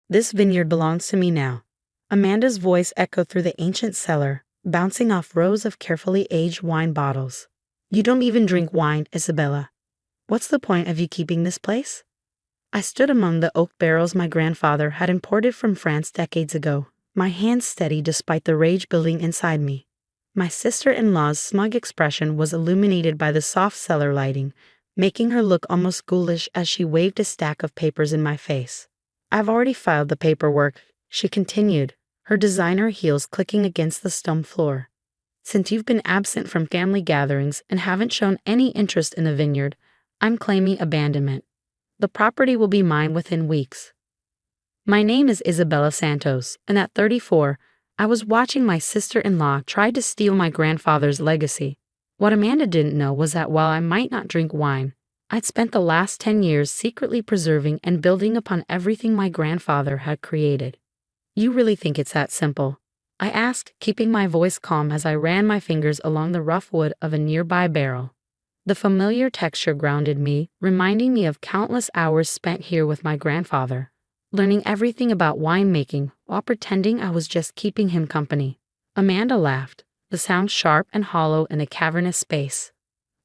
This vineyard belongs to me now. Amanda's voice echoed through the ancient cellar, bouncing off rows of carefully aged wine bottles. You don't even drink wine, Isabella. What's the point of you keeping this place? I stood among the oak barrels my grandfather had imported from France decades ago, my hands steady despite the rage building inside me. My sister-in-law's smug expression was illuminated by the soft cellar lighting, making her look almost ghoulish as she waved a stack of papers in my face. I've already filed the paperwork, she continued, her designer heels clicking against the stone floor. Since you've been absent from family gatherings and haven't shown any interest in the vineyard, I'm claiming abandonment. The property will be mine within weeks. My name is Isabella Santos, and at 34, I was watching my sister-in-law try to steal my grandfather's legacy. What Amanda didn't know was that while I might not drink wine, I'd spent the last 10 years secretly preserving and building upon everything my grandfather had created. You really think it's that simple? I asked, keeping my voice calm as I ran my fingers along the rough wood of a nearby barrel. The familiar texture grounded me, reminding me of countless hours spent here with my grandfather, learning everything about winemaking while pretending I was just keeping him company. Amanda laughed, the sound sharp and hollow in a cavernous space.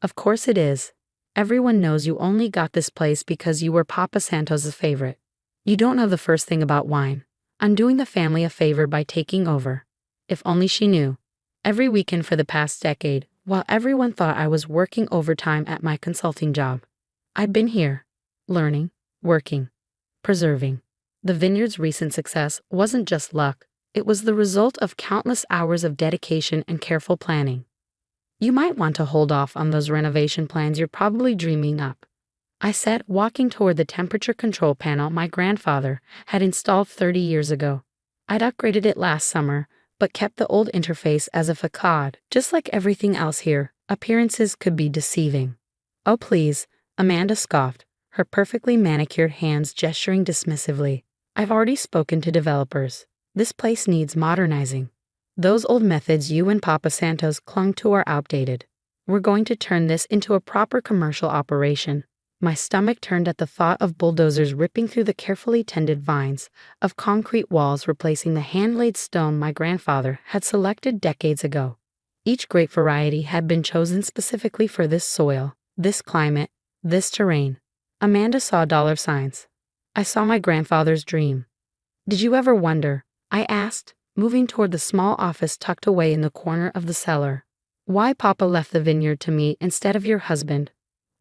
Of course it is. Everyone knows you only got this place because you were Papa Santos' favorite. You don't know the first thing about wine. I'm doing the family a favor by taking over. If only she knew. Every weekend for the past decade, while everyone thought I was working overtime at my consulting job, I've been here, learning, working, preserving. The vineyard's recent success wasn't just luck, it was the result of countless hours of dedication and careful planning. You might want to hold off on those renovation plans you're probably dreaming up, I said, walking toward the temperature control panel my grandfather had installed 30 years ago. I'd upgraded it last summer, but kept the old interface as a facade. Just like everything else here, appearances could be deceiving. Oh please, Amanda scoffed, her perfectly manicured hands gesturing dismissively. I've already spoken to developers. This place needs modernizing. Those old methods you and Papa Santos clung to are outdated. We're going to turn this into a proper commercial operation. My stomach turned at the thought of bulldozers ripping through the carefully tended vines, of concrete walls replacing the hand-laid stone my grandfather had selected decades ago. Each grape variety had been chosen specifically for this soil, this climate, this terrain. Amanda saw dollar signs. I saw my grandfather's dream. Did you ever wonder, I asked, moving toward the small office tucked away in the corner of the cellar, why Papa left the vineyard to me instead of your husband,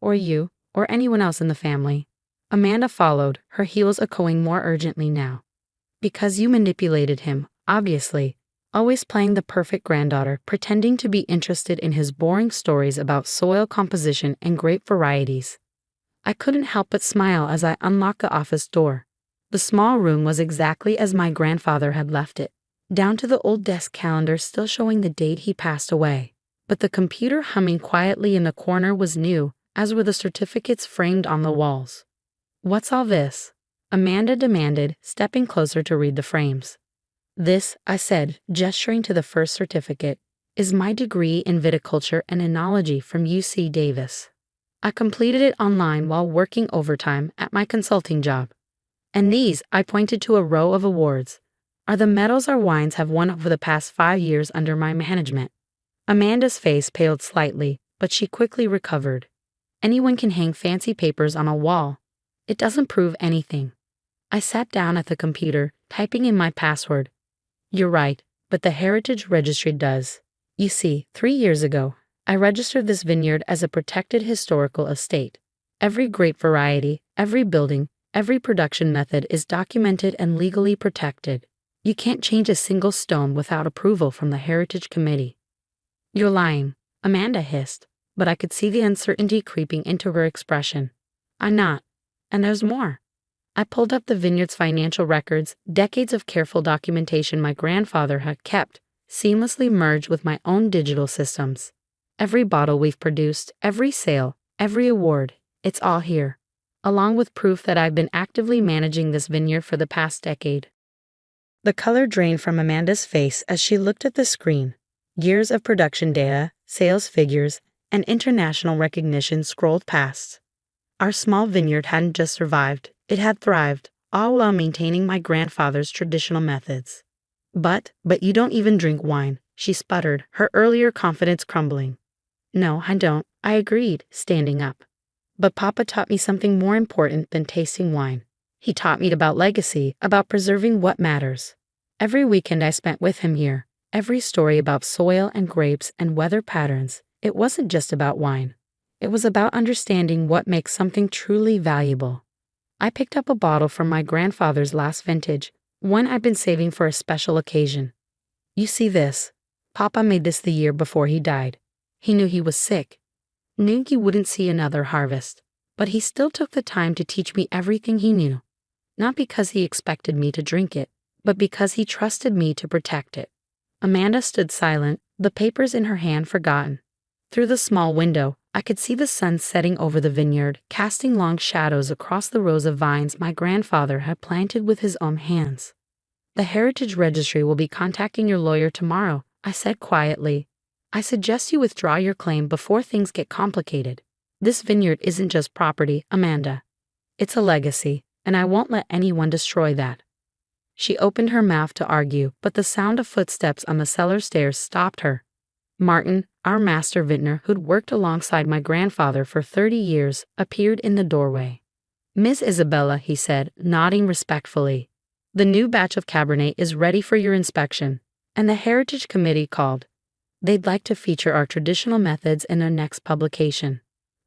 or you, or anyone else in the family? Amanda followed, her heels echoing more urgently now. Because you manipulated him, obviously, always playing the perfect granddaughter, pretending to be interested in his boring stories about soil composition and grape varieties. I couldn't help but smile as I unlocked the office door. The small room was exactly as my grandfather had left it, down to the old desk calendar still showing the date he passed away. But the computer humming quietly in the corner was new, as were the certificates framed on the walls. What's all this? Amanda demanded, stepping closer to read the frames. This, I said, gesturing to the first certificate, is my degree in viticulture and enology from UC Davis. I completed it online while working overtime at my consulting job. And these, I pointed to a row of awards, are the medals our wines have won over the past 5 years under my management. Amanda's face paled slightly, but she quickly recovered. Anyone can hang fancy papers on a wall. It doesn't prove anything. I sat down at the computer, typing in my password. You're right, but the Heritage Registry does. You see, 3 years ago, I registered this vineyard as a protected historical estate. Every grape variety, every building, every production method is documented and legally protected. You can't change a single stone without approval from the Heritage Committee. You're lying, Amanda hissed, but I could see the uncertainty creeping into her expression. I'm not. And there's more. I pulled up the vineyard's financial records, decades of careful documentation my grandfather had kept, seamlessly merged with my own digital systems. Every bottle we've produced, every sale, every award, it's all here, along with proof that I've been actively managing this vineyard for the past decade. The color drained from Amanda's face as she looked at the screen. Years of production data, sales figures, and international recognition scrolled past. Our small vineyard hadn't just survived, it had thrived, all while maintaining my grandfather's traditional methods. But you don't even drink wine, she sputtered, her earlier confidence crumbling. No, I don't, I agreed, standing up. But Papa taught me something more important than tasting wine. He taught me about legacy, about preserving what matters. Every weekend I spent with him here, every story about soil and grapes and weather patterns, it wasn't just about wine. It was about understanding what makes something truly valuable. I picked up a bottle from my grandfather's last vintage, one I'd been saving for a special occasion. You see this? Papa made this the year before he died. He knew he was sick, knew he wouldn't see another harvest, but he still took the time to teach me everything he knew. Not because he expected me to drink it, but because he trusted me to protect it. Amanda stood silent, the papers in her hand forgotten. Through the small window, I could see the sun setting over the vineyard, casting long shadows across the rows of vines my grandfather had planted with his own hands. The Heritage Registry will be contacting your lawyer tomorrow, I said quietly. I suggest you withdraw your claim before things get complicated. This vineyard isn't just property, Amanda. It's a legacy, and I won't let anyone destroy that. She opened her mouth to argue, but the sound of footsteps on the cellar stairs stopped her. Martin, our master vintner who'd worked alongside my grandfather for 30 years, appeared in the doorway. Miss Isabella, he said, nodding respectfully. The new batch of Cabernet is ready for your inspection, and the Heritage Committee called. They'd like to feature our traditional methods in their next publication.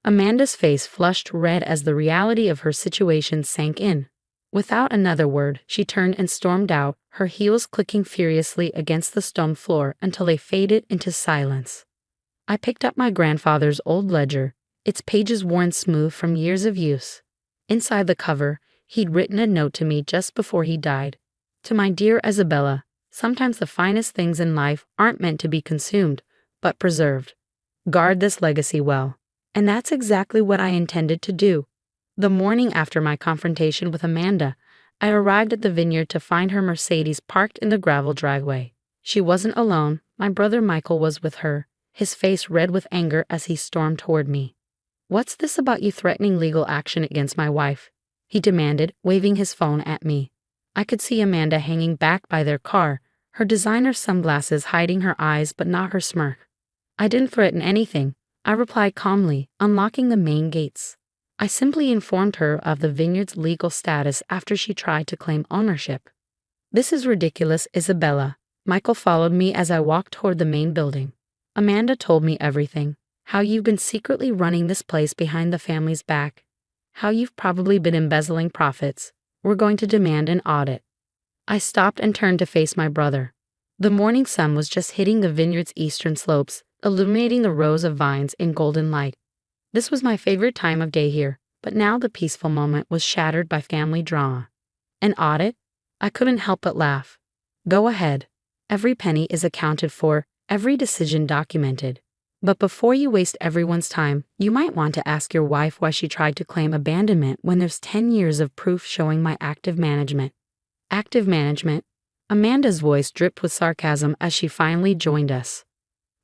Amanda's face flushed red as the reality of her situation sank in. Without another word, she turned and stormed out, her heels clicking furiously against the stone floor until they faded into silence. I picked up my grandfather's old ledger, its pages worn smooth from years of use. Inside the cover, he'd written a note to me just before he died. To my dear Isabella, sometimes the finest things in life aren't meant to be consumed, but preserved. Guard this legacy well. And that's exactly what I intended to do. The morning after my confrontation with Amanda, I arrived at the vineyard to find her Mercedes parked in the gravel driveway. She wasn't alone, my brother Michael was with her, his face red with anger as he stormed toward me. What's this about you threatening legal action against my wife? He demanded, waving his phone at me. I could see Amanda hanging back by their car, her designer sunglasses hiding her eyes but not her smirk. I didn't threaten anything, I replied calmly, unlocking the main gates. I simply informed her of the vineyard's legal status after she tried to claim ownership. This is ridiculous, Isabella. Michael followed me as I walked toward the main building. Amanda told me everything. How you've been secretly running this place behind the family's back. How you've probably been embezzling profits. We're going to demand an audit. I stopped and turned to face my brother. The morning sun was just hitting the vineyard's eastern slopes, illuminating the rows of vines in golden light. This was my favorite time of day here, but now the peaceful moment was shattered by family drama. An audit? I couldn't help but laugh. Go ahead. Every penny is accounted for, every decision documented. But before you waste everyone's time, you might want to ask your wife why she tried to claim abandonment when there's 10 years of proof showing my active management. Active management? Amanda's voice dripped with sarcasm as she finally joined us.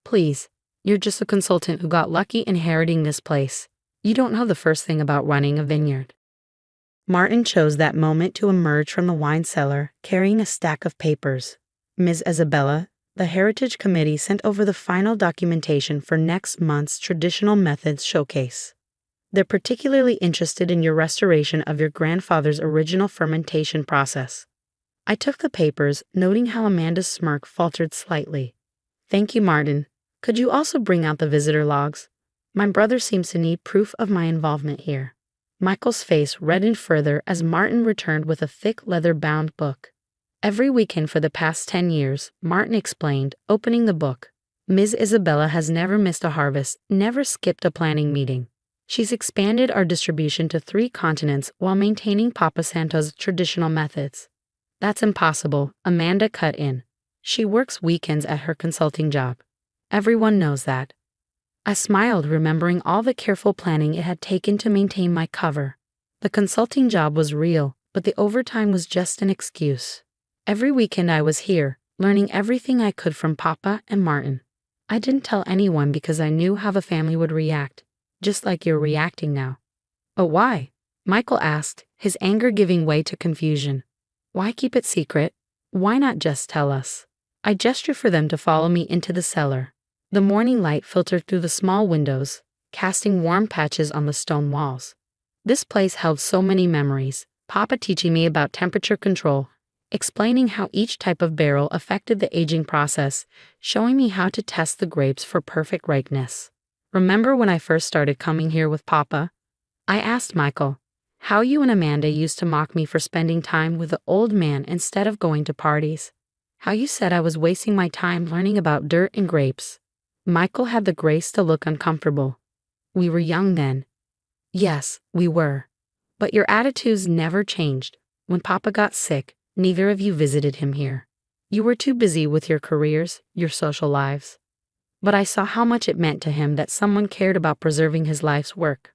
Please, you're just a consultant who got lucky inheriting this place. You don't know the first thing about running a vineyard. Martin chose that moment to emerge from the wine cellar, carrying a stack of papers. Ms. Isabella, the Heritage Committee sent over the final documentation for next month's Traditional Methods Showcase. They're particularly interested in your restoration of your grandfather's original fermentation process. I took the papers, noting how Amanda's smirk faltered slightly. Thank you, Martin. Could you also bring out the visitor logs? My brother seems to need proof of my involvement here. Michael's face reddened further as Martin returned with a thick leather-bound book. Every weekend for the past 10 years, Martin explained, opening the book. Ms. Isabella has never missed a harvest, never skipped a planning meeting. She's expanded our distribution to 3 continents while maintaining Papa Santo's traditional methods. That's impossible, Amanda cut in. She works weekends at her consulting job. Everyone knows that. I smiled, remembering all the careful planning it had taken to maintain my cover. The consulting job was real, but the overtime was just an excuse. Every weekend I was here, learning everything I could from Papa and Martin. I didn't tell anyone because I knew how the family would react, just like you're reacting now. But why? Michael asked, his anger giving way to confusion. Why keep it secret? Why not just tell us? I gestured for them to follow me into the cellar. The morning light filtered through the small windows, casting warm patches on the stone walls. This place held so many memories, Papa teaching me about temperature control, explaining how each type of barrel affected the aging process, showing me how to test the grapes for perfect ripeness. Remember when I first started coming here with Papa? I asked Michael, how you and Amanda used to mock me for spending time with the old man instead of going to parties. How you said I was wasting my time learning about dirt and grapes. Michael had the grace to look uncomfortable. We were young then. Yes, we were. But your attitudes never changed. When Papa got sick, neither of you visited him here. You were too busy with your careers, your social lives. But I saw how much it meant to him that someone cared about preserving his life's work.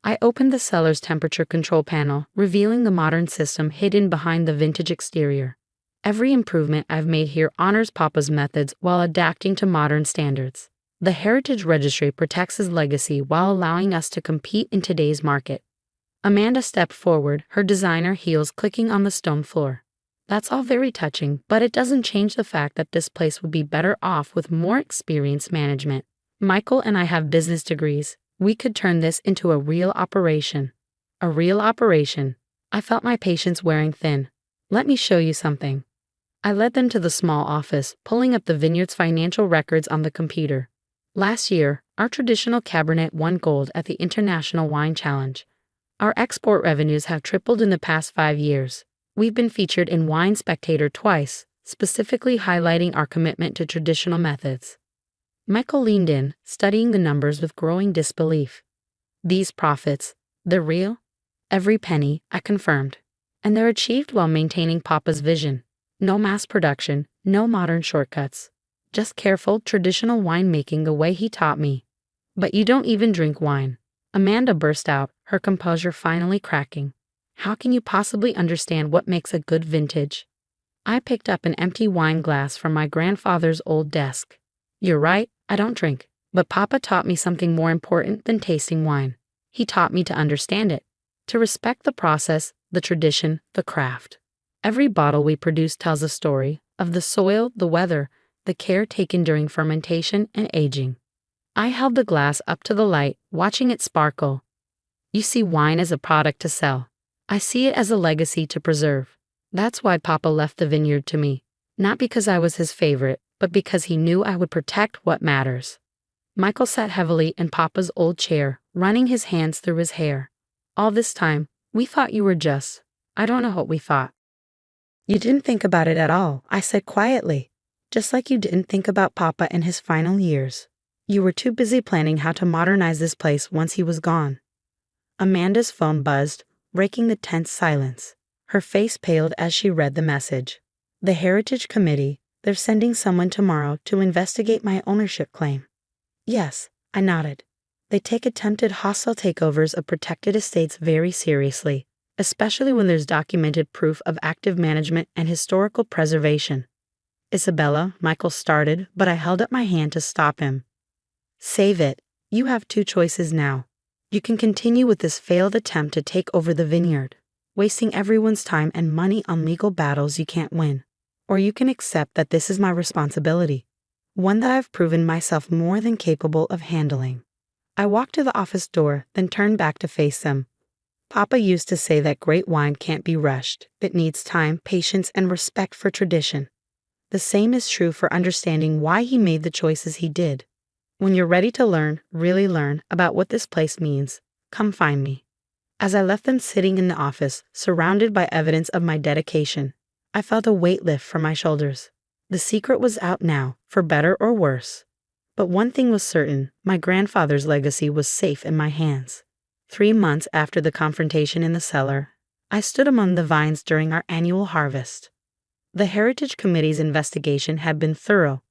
I opened the cellar's temperature control panel, revealing the modern system hidden behind the vintage exterior. Every improvement I've made here honors Papa's methods while adapting to modern standards. The Heritage Registry protects his legacy while allowing us to compete in today's market. Amanda stepped forward, her designer heels clicking on the stone floor. That's all very touching, but it doesn't change the fact that this place would be better off with more experienced management. Michael and I have business degrees. We could turn this into a real operation. A real operation. I felt my patience wearing thin. Let me show you something. I led them to the small office, pulling up the Vineyard's financial records on the computer. Last year, our traditional Cabernet won gold at the International Wine Challenge. Our export revenues have tripled in the past 5 years. We've been featured in Wine Spectator twice, specifically highlighting our commitment to traditional methods. Michael leaned in, studying the numbers with growing disbelief. These profits, they're real? Every penny, I confirmed. And they're achieved while maintaining Papa's vision. No mass production, no modern shortcuts. Just careful, traditional winemaking the way he taught me. But you don't even drink wine. Amanda burst out, her composure finally cracking. How can you possibly understand what makes a good vintage? I picked up an empty wine glass from my grandfather's old desk. You're right, I don't drink. But Papa taught me something more important than tasting wine. He taught me to understand it. To respect the process, the tradition, the craft. Every bottle we produce tells a story of the soil, the weather, the care taken during fermentation and aging. I held the glass up to the light, watching it sparkle. You see wine as a product to sell. I see it as a legacy to preserve. That's why Papa left the vineyard to me. Not because I was his favorite, but because he knew I would protect what matters. Michael sat heavily in Papa's old chair, running his hands through his hair. All this time, we thought you were just... I don't know what we thought. You didn't think about it at all, I said quietly. Just like you didn't think about Papa in his final years. You were too busy planning how to modernize this place once he was gone. Amanda's phone buzzed, breaking the tense silence. Her face paled as she read the message. The Heritage Committee, they're sending someone tomorrow to investigate my ownership claim. Yes, I nodded. They take attempted hostile takeovers of protected estates very seriously, especially when there's documented proof of active management and historical preservation. Isabella, Michael started, but I held up my hand to stop him. Save it. You have 2 choices now. You can continue with this failed attempt to take over the vineyard, wasting everyone's time and money on legal battles you can't win. Or you can accept that this is my responsibility, one that I've proven myself more than capable of handling. I walked to the office door, then turned back to face them. Papa used to say that great wine can't be rushed. It needs time, patience, and respect for tradition. The same is true for understanding why he made the choices he did. When you're ready to learn, really learn, about what this place means, come find me. As I left them sitting in the office, surrounded by evidence of my dedication, I felt a weight lift from my shoulders. The secret was out now, for better or worse. But one thing was certain, my grandfather's legacy was safe in my hands. 3 months after the confrontation in the cellar, I stood among the vines during our annual harvest. The Heritage Committee's investigation had been thorough,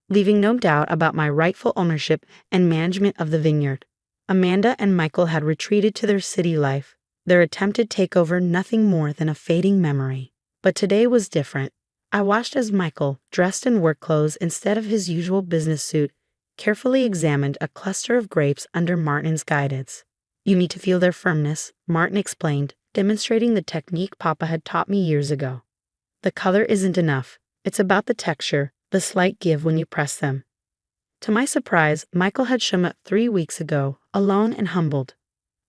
leaving no doubt about my rightful ownership and management of the vineyard. Amanda and Michael had retreated to their city life, their attempted takeover nothing more than a fading memory. But today was different. I watched as Michael, dressed in work clothes instead of his usual business suit, carefully examined a cluster of grapes under Martin's guidance. You need to feel their firmness, Martin explained, demonstrating the technique Papa had taught me years ago. The color isn't enough. It's about the texture, the slight give when you press them. To my surprise, Michael had shown up 3 weeks ago, alone and humbled.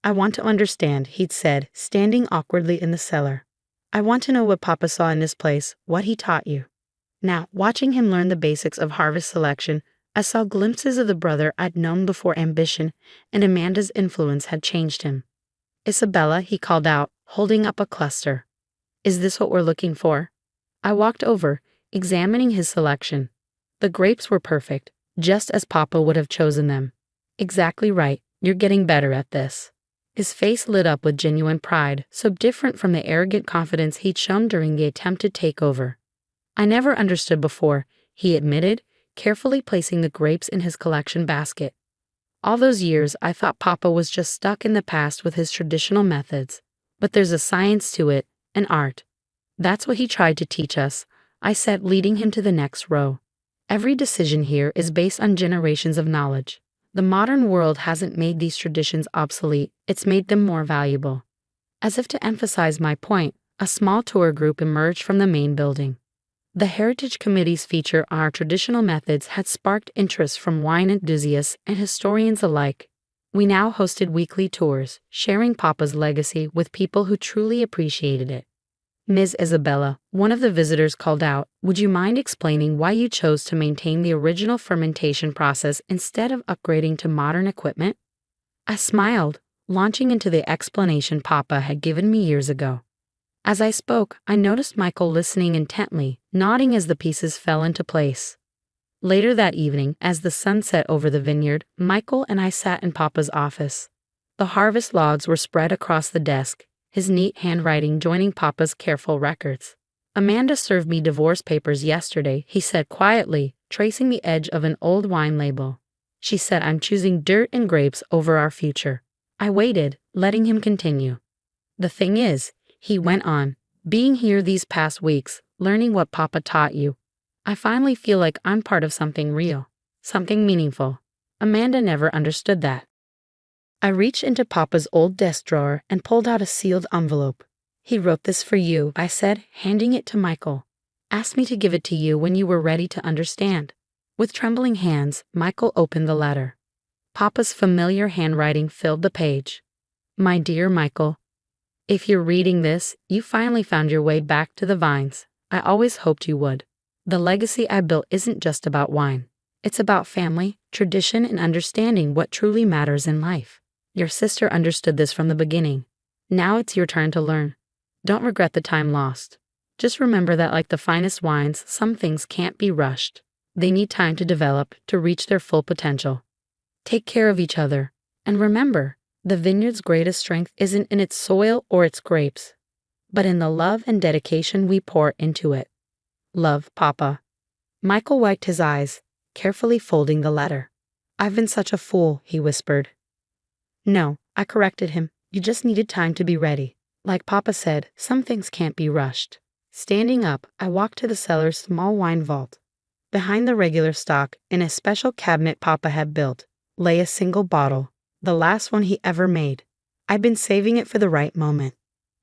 I want to understand, he'd said, standing awkwardly in the cellar. I want to know what Papa saw in this place, what he taught you. Now, watching him learn the basics of harvest selection, I saw glimpses of the brother I'd known before ambition and Amanda's influence had changed him. Isabella, he called out, holding up a cluster. Is this what we're looking for? I walked over, examining his selection. The grapes were perfect, just as Papa would have chosen them. Exactly right, you're getting better at this. His face lit up with genuine pride, so different from the arrogant confidence he'd shown during the attempted takeover. I never understood before, he admitted, carefully placing the grapes in his collection basket. All those years, I thought Papa was just stuck in the past with his traditional methods. But there's a science to it, an art. That's what he tried to teach us, I said, leading him to the next row. Every decision here is based on generations of knowledge. The modern world hasn't made these traditions obsolete, it's made them more valuable. As if to emphasize my point, a small tour group emerged from the main building. The Heritage Committee's feature on our traditional methods had sparked interest from wine enthusiasts and historians alike. We now hosted weekly tours, sharing Papa's legacy with people who truly appreciated it. Ms. Isabella, one of the visitors, called out, "Would you mind explaining why you chose to maintain the original fermentation process instead of upgrading to modern equipment?" I smiled, launching into the explanation Papa had given me years ago. As I spoke, I noticed Michael listening intently, nodding as the pieces fell into place. Later that evening, as the sun set over the vineyard, Michael and I sat in Papa's office. The harvest logs were spread across the desk, his neat handwriting joining Papa's careful records. "Amanda served me divorce papers yesterday," he said quietly, tracing the edge of an old wine label. "She said I'm choosing dirt and grapes over our future." I waited, letting him continue. "The thing is," he went on, "being here these past weeks, learning what Papa taught you, I finally feel like I'm part of something real, something meaningful. Amanda never understood that." I reached into Papa's old desk drawer and pulled out a sealed envelope. "He wrote this for you," I said, handing it to Michael. "Asked me to give it to you when you were ready to understand." With trembling hands, Michael opened the letter. Papa's familiar handwriting filled the page. "My dear Michael, if you're reading this, you finally found your way back to the vines. I always hoped you would. The legacy I built isn't just about wine. It's about family, tradition, and understanding what truly matters in life. Your sister understood this from the beginning. Now it's your turn to learn. Don't regret the time lost. Just remember that like the finest wines, some things can't be rushed. They need time to develop, to reach their full potential. Take care of each other. And remember, the vineyard's greatest strength isn't in its soil or its grapes, but in the love and dedication we pour into it. Love, Papa." Michael wiped his eyes, carefully folding the letter. "I've been such a fool," he whispered. "No," I corrected him. "You just needed time to be ready. Like Papa said, some things can't be rushed." Standing up, I walked to the cellar's small wine vault. Behind the regular stock, in a special cabinet Papa had built, lay a single bottle, the last one he ever made. I'd been saving it for the right moment.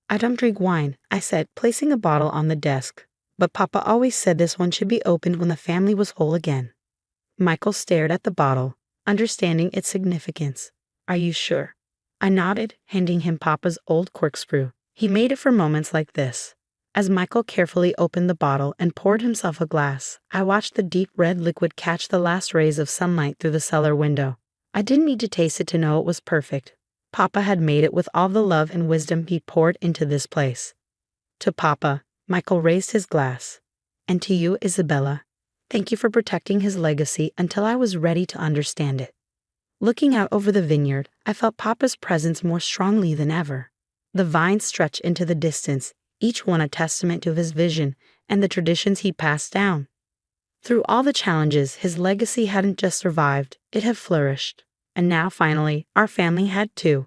"I don't drink wine," I said, placing a bottle on the desk. "But Papa always said this one should be opened when the family was whole again." Michael stared at the bottle, understanding its significance. "Are you sure?" I nodded, handing him Papa's old corkscrew. He made it for moments like this. As Michael carefully opened the bottle and poured himself a glass, I watched the deep red liquid catch the last rays of sunlight through the cellar window. I didn't need to taste it to know it was perfect. Papa had made it with all the love and wisdom he poured into this place. "To Papa," Michael raised his glass. "And to you, Isabella. Thank you for protecting his legacy until I was ready to understand it." Looking out over the vineyard, I felt Papa's presence more strongly than ever. The vines stretched into the distance, each one a testament to his vision and the traditions he passed down. Through all the challenges, his legacy hadn't just survived, it had flourished. And now, finally, our family had too.